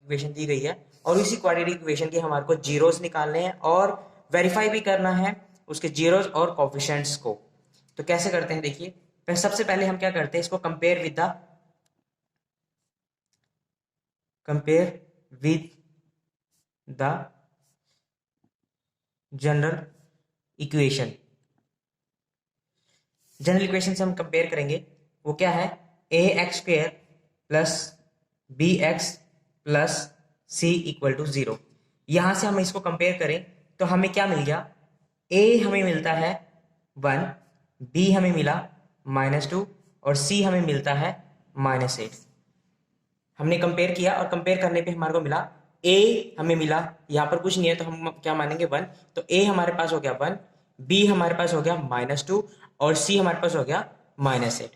Equation दी गई है और इसी क्वाड्रेटिक इक्वेशन के हमारे को जीरोस निकालने हैं और वेरीफाई भी करना है उसके जीरोस और कोफिशिएंट्स को। तो कैसे करते हैं देखिए, सबसे पहले हम क्या करते हैं, इसको compare with the general equation. General equation से हम कंपेयर करेंगे, वो क्या है, A x square plus B x plus C equal to 0। यहां से हम इसको कंपेयर करें तो हमें क्या मिल गया, ए हमें मिलता है 1, बी हमें मिला -2 और सी हमें मिलता है -8। हमने कंपेयर किया और कंपेयर करने पे हमारे को मिला ए हमें मिला, यहाँ पर कुछ नहीं है तो हम क्या मानेंगे 1, तो ए हमारे पास हो गया 1, बी हमारे पास हो गया -2 और सी हमारे पास हो गया -8।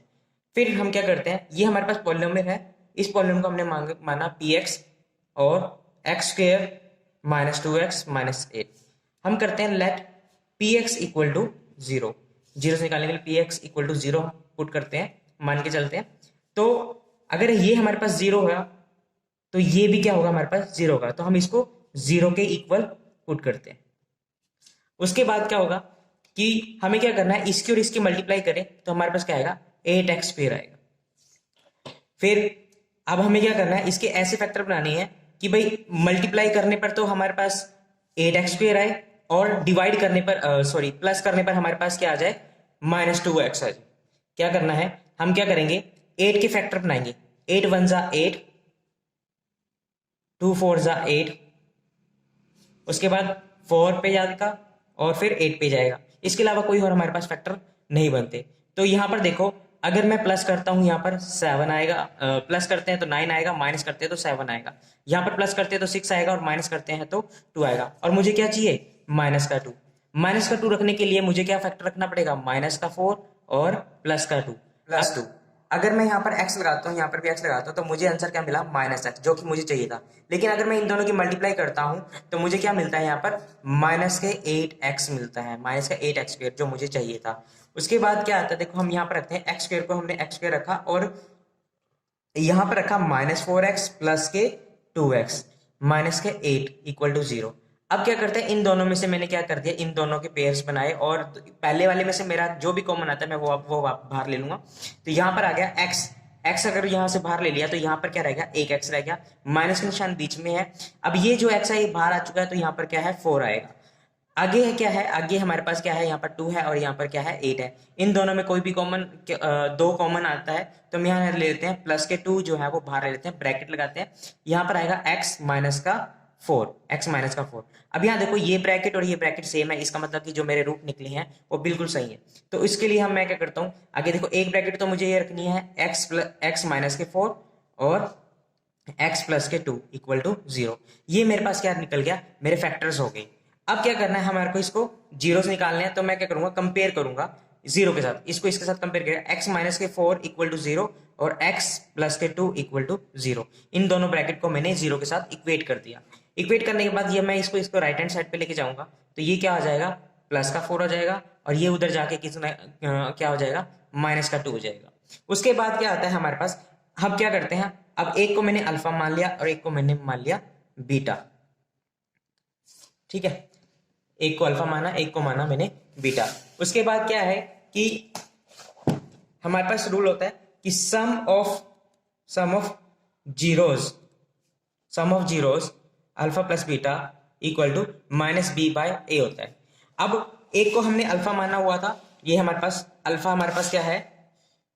फिर हम क्या करते हैं, ये हमारे पास पॉलिनोमियल है, इस पॉलिनोमियल को हमने माना पी एक्स और एक्स स्क्वेयर -2x -8। हम करते हैं let p x equal to 0, zero से निकालने के लिए पी एक्स इक्वल टू 0 हम पुट करते हैं, मान के चलते हैं। तो अगर ये हमारे पास 0 है तो ये भी क्या होगा, हमारे पास 0 होगा, तो हम इसको 0 के इक्वल पुट करते हैं। उसके बाद क्या होगा कि हमें क्या करना है, इसकी और इसकी मल्टीप्लाई करें तो हमारे पास क्या आएगा, 8x स्क्वायर आएगा। फिर अब हमें क्या करना है, इसके ऐसे फैक्टर बनाने हैं कि भाई मल्टीप्लाई करने पर तो हमारे पास 8x स्क्वायर आए और डिवाइड करने पर प्लस करने पर हमारे पास क्या आ जाए, -2x आ जाए। क्या करना है, हम क्या करेंगे, 8 के फैक्टर बनाएंगे, 8 1 जा 8, 2 4 जा 8, उसके बाद 4 पे जाएगा और फिर 8 पे जाएगा। इसके अलावा कोई और हमारे पास फैक्टर नहीं बनते। तो यहां पर देखो, अगर मैं प्लस करता हूं यहाँ पर 7 आएगा, प्लस करते हैं तो 9 आएगा, माइनस करते हैं तो 7 आएगा, यहाँ पर प्लस करते हैं तो 6 आएगा और माइनस करते हैं तो 2 आएगा। और मुझे क्या चाहिए, -2। -2 रखने के लिए मुझे क्या फैक्टर रखना पड़ेगा, -4 और +2 +2। अगर मैं यहाँ पर x लगाता हूँ, यहाँ पर भी x लगाता हूँ, तो मुझे आंसर क्या मिला, -x, जो कि मुझे चाहिए था। लेकिन अगर मैं इन दोनों की मल्टीप्लाई करता हूँ तो मुझे क्या मिलता है, यहाँ पर -8x मिलता है, -8x स्क्वायर, जो मुझे चाहिए था। उसके बाद क्या आता है, देखो हम यहाँ पर रखते हैं x स्क्वायर को, हमने x स्क्वायर रखा और यहाँ पर रखा -4x प्लस के 2x -8 इक्वल टू 0। अब क्या करते हैं, इन दोनों में से मैंने क्या कर दिया, इन दोनों के पेयर्स बनाए और पहले वाले में से मेरा जो भी कॉमन आता है मैं वो बाहर ले लूंगा। तो यहाँ पर आ गया x अगर यहाँ से बाहर ले लिया तो यहाँ पर क्या रहेगा, एक x रह गया, माइनस का निशान बीच में है। अब ये जो x है ये बाहर आ चुका है तो यहाँ पर क्या है, 4 आएगा। आगे है क्या है, आगे हमारे पास क्या है, यहाँ पर 2 है और यहाँ पर क्या है, 8 है। इन दोनों में कोई भी कॉमन, 2 कॉमन आता है तो हम यहाँ ले लेते हैं, प्लस के 2 जो है वो बाहर ले लेते हैं, ब्रैकेट लगाते हैं। यहाँ पर आएगा x माइनस का 4। अब यहाँ देखो ये ब्रैकेट और ये ब्रैकेट सेम है, इसका मतलब कि जो मेरे रूट निकले हैं वो बिल्कुल सही है। तो इसके लिए मैं क्या करता हूँ, आगे देखो एक ब्रैकेट तो मुझे ये रखनी है, x माइनस के 4 और x प्लस के 2 इक्वल टू 0। ये मेरे पास क्या निकल गया, मेरे फैक्टर्स हो गए। अब क्या करना है, हमारे को इसको जीरो से निकालने हैं, तो मैं क्या करूंगा, कंपेयर करूंगा जीरो के साथ, इसको इसके साथ कंपेयर करेगा, x माइनस के 4 इक्वल टू 0 और x प्लस के 2 इक्वल टू 0। इन दोनों ब्रैकेट को मैंने जीरो के साथ इक्वेट कर दिया। इक्वेट करने के बाद ये मैं इसको राइट हैंड साइड पे लेके जाऊंगा तो ये क्या हो जाएगा, प्लस का 4 हो जाएगा और ये उधर जाके कितना क्या हो जाएगा, माइनस का 2 हो जाएगा। उसके बाद क्या आता है हमारे पास, हम क्या करते हैं, अब एक को मैंने अल्फा मान लिया और एक को मैंने मान लिया बीटा, ठीक है, एक को अल्फा माना, एक को माना मैंने बीटा। उसके बाद क्या है कि हमारे पास रूल होता है कि sum of zeros alpha plus beta equal to -b/a होता है। अब एक को हमने अल्फा माना हुआ था, ये हमारे पास अल्फा, हमारे पास क्या है,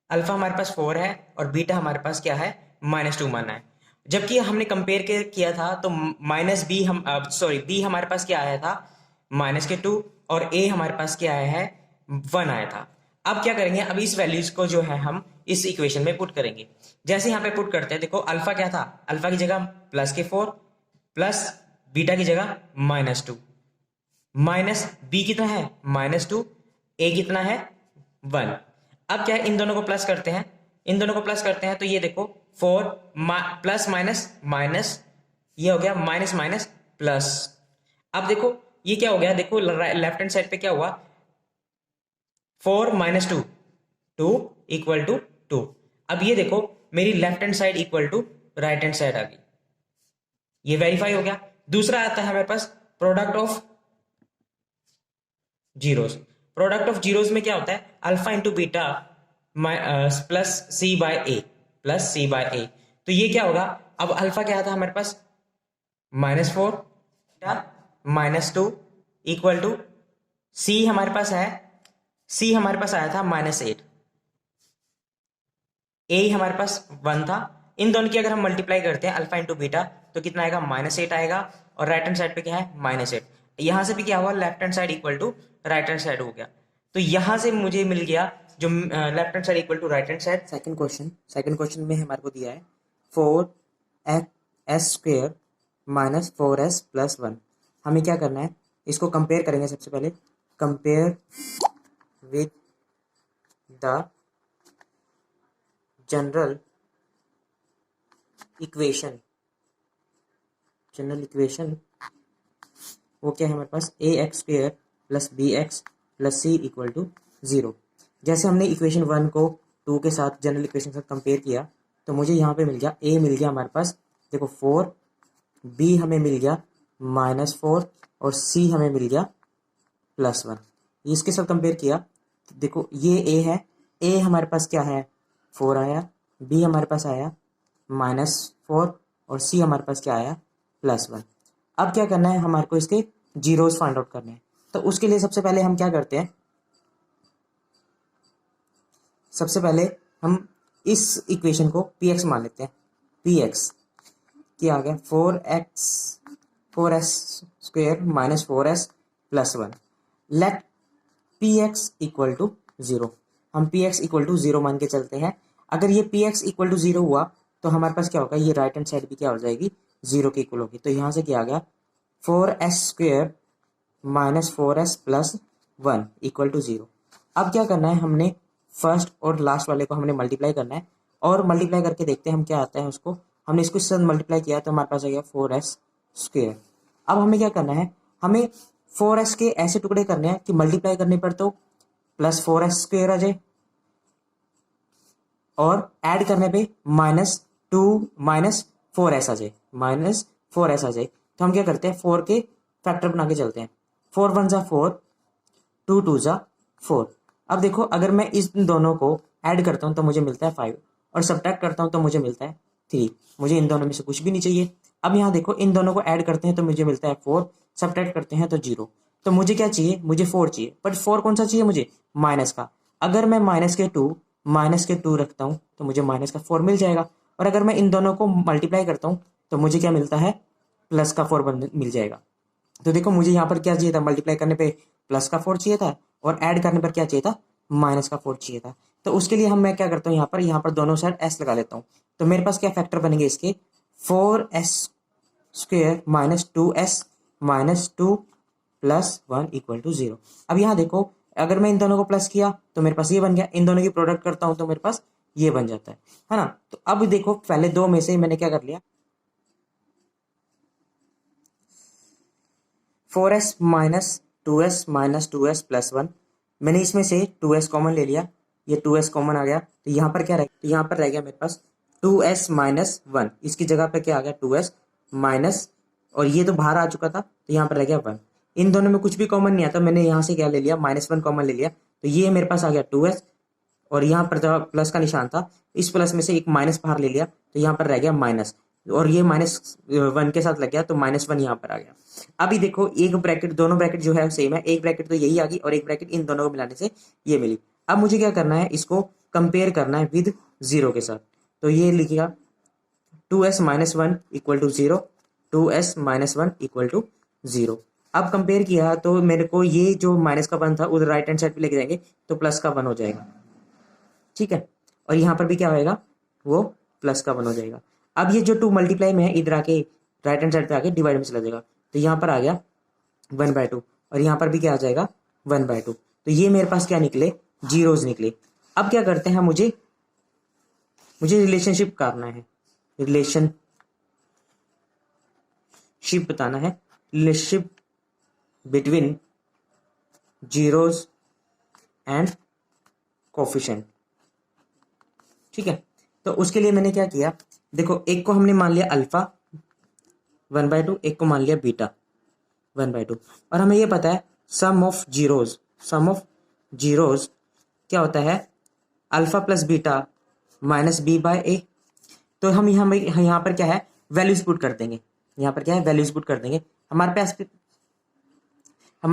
अल्फा हमारे पास 4 है और बीटा हमारे पास क्या है, -2 माना है। जबकि हमने कंपेयर किया था तो बी हमारे पास क्या आया था, -2 और a हमारे पास क्या आया है, 1 आया था। अब क्या करेंगे, अब इस वैल्यूज को जो है हम इस इक्वेशन में पुट करेंगे। जैसे यहाँ पे पुट करते हैं, देखो अल्फा क्या था, अल्फा की जगह प्लस के 4 प्लस बीटा की जगह -2, माइनस बी कितना है, -2, a कितना है, 1। अब क्या है, इन दोनों को प्लस करते हैं, इन दोनों को प्लस करते हैं तो ये देखो 4 प्लस माइनस माइनस, ये हो गया माइनस माइनस प्लस। अब देखो ये क्या हो गया, देखो लेफ्ट हैंड साइड पे क्या हुआ, 4 - 2 2 इक्वल टू 2। अब ये देखो मेरी left hand side equal to right hand side आ गई। ये वेरीफाई हो गया। दूसरा आता है हमारे पास product of zeros. Product of zeros में क्या होता है, alpha into beta plus C by A, plus C by A. तो ये क्या होगा, अब अल्फा क्या था हमारे पास -4, -2 इक्वल टू सी हमारे पास है, सी हमारे पास आया था -8, ए हमारे पास 1 था। इन दोनों की अगर हम मल्टीप्लाई करते हैं अल्फा इंटू बीटा तो कितना आएगा, -8 आएगा, और राइट हैंड साइड पे क्या है -8। यहां से भी क्या हुआ, left hand side equal to right hand side हो गया। तो यहां से मुझे मिल गया जो left hand side equal to right hand side. Second question में हमारे को दिया है 4s² -4s + 1। हमें क्या करना है, इसको कंपेयर करेंगे। सबसे पहले compare with the general equation वो क्या है हमारे पास, ax² + bx + c = 0। जैसे हमने इक्वेशन 1 को 2 के साथ जनरल इक्वेशन के साथ कंपेयर किया तो मुझे यहाँ पे मिल गया, a मिल गया हमारे पास देखो 4, b हमें मिल गया -4 और c हमें मिल गया +1। इसके साथ कंपेयर किया तो देखो ये a है, a हमारे पास क्या है 4 आया, b हमारे पास आया -4 और c हमारे पास क्या आया +1। अब क्या करना है, हमारे को इसके जीरोस फाइंड आउट करने हैं। तो उसके लिए सबसे पहले हम क्या करते हैं, सबसे पहले हम इस इक्वेशन को px मान लेते हैं। px क्या आ गया 4s² -4s + 1। Let px = 0। हम px = 0 मान के चलते हैं। अगर ये px = 0 हुआ तो हमारे पास क्या होगा, ये राइट हैंड साइड भी क्या हो जाएगी, 0 के इक्वल होगी। तो यहाँ से क्या आ गया 4s² -4s + 1 = 0। अब क्या करना है, हमने फर्स्ट और लास्ट वाले को हमने मल्टीप्लाई करना है, और मल्टीप्लाई करके देखते हैं हम क्या आता है उसको। हमने इसको इसके साथ मल्टीप्लाई किया तो हमारे पास आ गया 4s²। अब हमें क्या करना है, हमें 4s के ऐसे टुकड़े करने हैं कि मल्टीप्लाई करने पर तो +4s² आ जाए, और ऐड करने पे -2 -4s आ जाए, -4s आ जाए। तो हम क्या करते हैं, 4 के फैक्टर बना के चलते हैं। 4 1 ज़ा 4, 2 2 ज़ा 4। अब देखो अगर मैं इस दोनों को ऐड करता हूँ तो मुझे मिलता है 5, और सब्ट्रैक्ट करता हूँ तो मुझे मिलता है 3। मुझे इन दोनों में से कुछ भी नहीं चाहिए। अब यहाँ देखो इन दोनों को ऐड करते हैं तो मुझे मिलता है 4, सब्ट्रैक्ट करते हैं तो 0। तो मुझे क्या चाहिए, मुझे 4 चाहिए, बट 4 कौन सा चाहिए मुझे, माइनस का। अगर मैं -2 रखता हूँ तो मुझे -4 मिल जाएगा। और अगर मैं इन दोनों को मल्टीप्लाई करता हूँ तो मुझे क्या मिलता है, +4 मिल जाएगा। तो देखो मुझे यहाँ पर क्या चाहिए था, मल्टीप्लाई करने पे +4 चाहिए था, और ऐड करने पर क्या चाहिए था, -4 चाहिए था। तो उसके लिए मैं क्या करता हूँ, यहाँ पर दोनों साइड s लगा लेता हूँ। तो मेरे पास क्या फैक्टर बनेंगे इसके, 4s² -2s -2 + 1 = 0। अब यहाँ देखो अगर मैं इन दोनों को प्लस किया तो मेरे पास ये बन गया, इन दोनों की प्रोडक्ट करता हूँ तो मेरे पास ये बन जाता है ना। तो अब देखो पहले दो में से मैंने क्या कर लिया, 4s -2s -2s + 1। मैंने इसमें से 2s कॉमन ले लिया, ये 2s कॉमन आ गया। तो यहाँ पर क्या रह तो यहाँ पर रह गया मेरे पास 2s -1। इसकी जगह पे क्या आ गया 2s माइनस, और ये तो बाहर आ चुका था तो यहाँ पर रह गया 1। इन दोनों में कुछ भी कॉमन नहीं आता, मैंने यहाँ से क्या ले लिया, -1 कॉमन ले लिया। तो ये मेरे पास आ गया 2s, और यहाँ पर जब प्लस का निशान था इस प्लस में से एक माइनस बाहर ले लिया तो यहाँ पर रह गया माइनस, और ये -1 के साथ लग गया तो -1 यहाँ पर आ गया। अभी देखो एक ब्रैकेट, दोनों ब्रैकेट जो है सेम है, एक ब्रैकेट तो यही आ गई और एक ब्रैकेट इन दोनों को मिलाने से ये मिली। अब मुझे क्या करना है, इसको कंपेयर करना है विद 0 के साथ। तो ये लिखेगा 2s -1 = 0, 2s -1 = 0। अब कंपेयर किया तो मेरे को ये जो माइनस का 1 था उधर राइट हैंड साइड पे लेके जाएंगे तो प्लस का 1 हो जाएगा, ठीक है। और यहाँ पर भी क्या होएगा, वो प्लस का 1 हो जाएगा। अब ये जो 2 मल्टीप्लाई में है इधर आके राइट हैंड साइड पे आके डिवाइड में चला जाएगा, तो यहाँ पर आ गया 1/2, और यहाँ पर भी क्या आ जाएगा 1/2। तो ये मेरे पास क्या निकले, जीरोज निकले। अब क्या करते हैं, मुझे रिलेशनशिप करना है, रिलेशनशिप बताना है, relationship between zeros and coefficient, ठीक है। तो उसके लिए मैंने क्या किया, देखो एक को हमने मान लिया अल्फा, 1/2, एक को मान लिया बीटा 1/2। और हमें ये पता है सम ऑफ जीरोज क्या होता है, alpha plus beta minus B by A. तो हम यहाँ पर क्या है, वैल्यूज पुट कर देंगे, यहाँ पर क्या है, वैल्यूज पुट कर देंगे। हमारे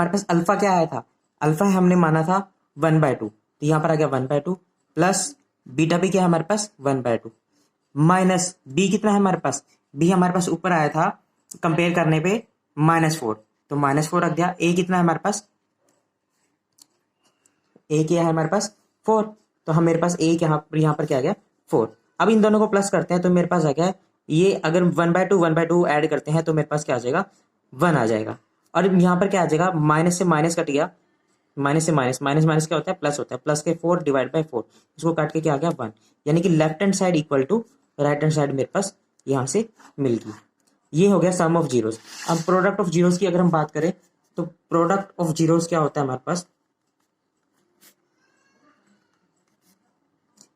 पास अल्फा क्या आया था, अल्फा हमने माना था 1/2, तो यहाँ पर आ गया 1/2 प्लस बीटा भी क्या है हमारे पास 1/2 माइनस बी कितना है हमारे पास, बी हमारे पास ऊपर आया था कंपेयर करने पे -4, तो -4 रख दिया। ए कितना है हमारे पास, ए क्या है हमारे पास 4, तो हम मेरे पास ए यहाँ पर क्या आ गया 4। अब इन दोनों को प्लस करते हैं तो मेरे पास आ गया ये, अगर 1/2 ऐड करते हैं तो मेरे पास क्या आ जाएगा 1 आ जाएगा। और यहाँ पर क्या आ जाएगा, माइनस से माइनस कट गया, माइनस से माइनस, माइनस माइनस क्या होता है प्लस होता है, प्लस के 4 डिवाइड बाय 4, इसको काट के क्या आ गया 1, यानी कि left hand side equal to right hand side मेरे पास यहाँ से मिल गई। ये हो गया सम ऑफ जीरोस। अब प्रोडक्ट ऑफ जीरोस की अगर हम बात करें तो प्रोडक्ट ऑफ जीरोस क्या होता है हमारे पास,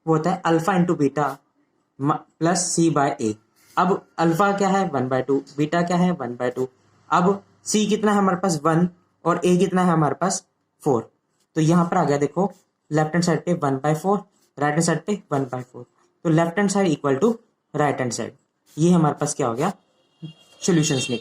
वो होता है alpha into beta plus C by ए। अब अल्फा क्या है 1/2, बीटा क्या है 1/2, अब सी कितना है हमारे पास 1 और ए कितना है हमारे पास 4। तो यहां पर आ गया देखो, लेफ्ट हैंड साइड पे 1/4, राइट हैंड साइड पे 1/4, तो left hand side equal to right hand side. ये हमारे पास क्या हो गया, सॉल्यूशंस निकल